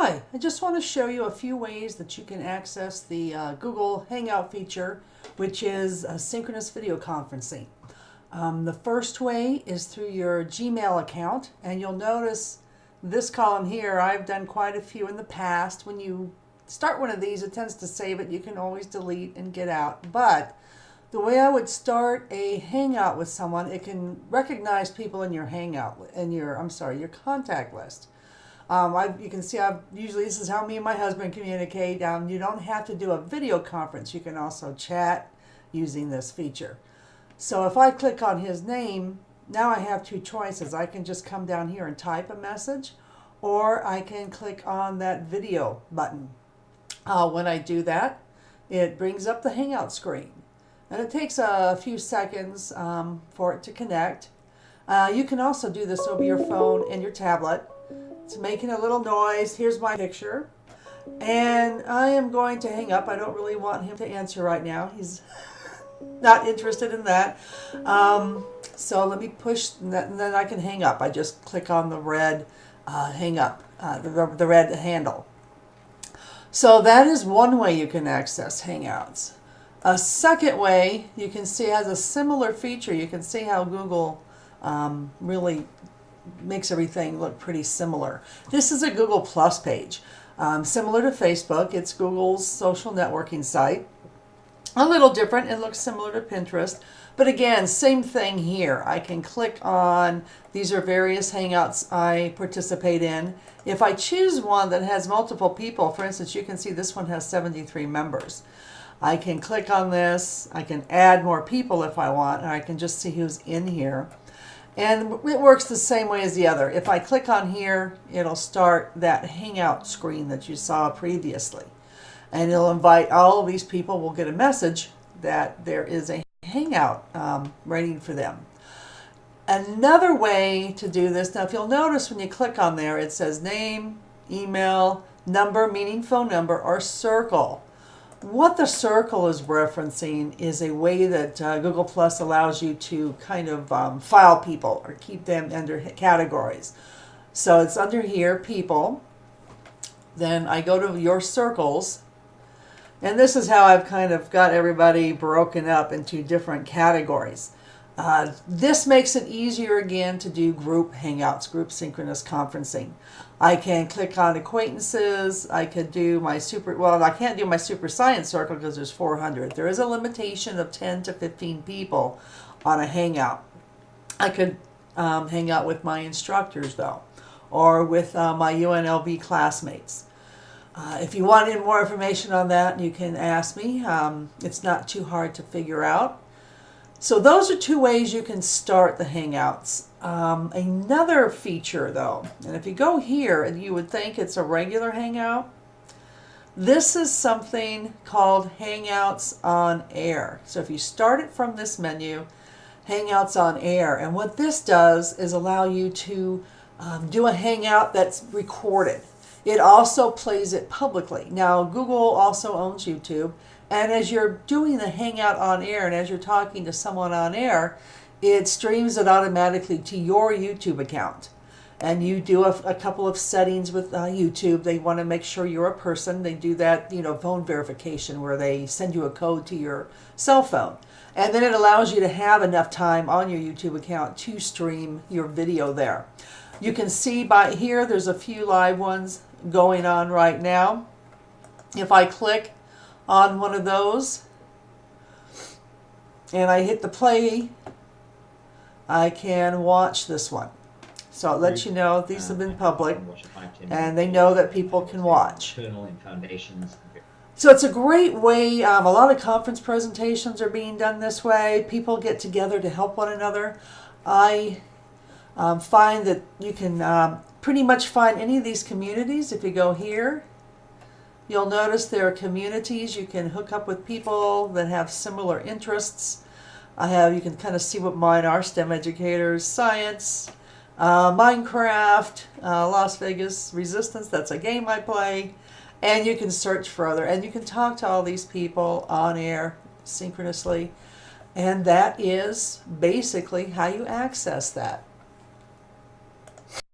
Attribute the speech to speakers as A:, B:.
A: Hi, I just want to show you a few ways that you can access the Google Hangout feature, which is synchronous video conferencing. The first way is through your Gmail account, and you'll notice this column here. I've done quite a few in the past. When you start one of these, it tends to save it. You can always delete and get out. But the way I would start a Hangout with someone, it can recognize people in your Hangout, in your contact list. You can see usually this is how me and my husband communicate. You don't have to do a video conference. You can also chat using this feature. So if I click on his name, now I have two choices. I can just come down here and type a message, or I can click on that video button. When I do that, it brings up the Hangout screen. And it takes a few seconds for it to connect. You can also do this over your phone and your tablet. It's making a little noise. Here's my picture. And I am going to hang up. I don't really want him to answer right now. He's not interested in that. So let me push, and then I can hang up. I just click on the red hang up, the red handle. So that is one way you can access Hangouts. A second way, you can see, has a similar feature. You can see how Google really makes everything look pretty similar. This is a Google Plus page. Similar to Facebook, it's Google's social networking site. A little different, it looks similar to Pinterest. But again, same thing here. I can click on, these are various Hangouts I participate in. If I choose one that has multiple people, for instance, you can see this one has 73 members. I can click on this, I can add more people if I want, and I can just see who's in here. And it works the same way as the other. If I click on here, it'll start that Hangout screen that you saw previously. And it'll invite all of these people. Will get a message that there is a Hangout waiting for them. Another way to do this, now if you'll notice when you click on there, it says name, email, number, meaning phone number, or circle. What the circle is referencing is a way that Google Plus allows you to kind of file people or keep them under categories. So it's under here, people. Then I go to your circles. And this is how I've kind of got everybody broken up into different categories. This makes it easier again to do group Hangouts, group synchronous conferencing. I can click on acquaintances. I could do my I can't do my super science circle because there's 400. There is a limitation of 10 to 15 people on a Hangout. I could hang out with my instructors though, or with my UNLV classmates. If you want any more information on that, you can ask me. It's not too hard to figure out. So those are two ways you can start the Hangouts. Another feature though, and if you go here and you would think it's a regular Hangout, this is something called Hangouts on Air. So if you start it from this menu, Hangouts on Air, and what this does is allow you to do a Hangout that's recorded. It also plays it publicly. Now Google also owns YouTube. And as you're doing the Hangout on Air and as you're talking to someone on air, it streams it automatically to your YouTube account. And you do a couple of settings with YouTube. They want to make sure you're a person. They do that, phone verification where they send you a code to your cell phone. And then it allows you to have enough time on your YouTube account to stream your video there. You can see by here, there's a few live ones going on right now. If I click on one of those and I hit the play, I can watch this one. So it lets you know these have been public and they know that people can watch. So it's a great way. A lot of conference presentations are being done this way. People get together to help one another. I find that you can pretty much find any of these communities. If you go here, you'll notice there are communities. You can hook up with people that have similar interests. You can kind of see what mine are: STEM educators, science, Minecraft, Las Vegas Resistance, that's a game I play. And you can search further, and you can talk to all these people on air synchronously. And that is basically how you access that.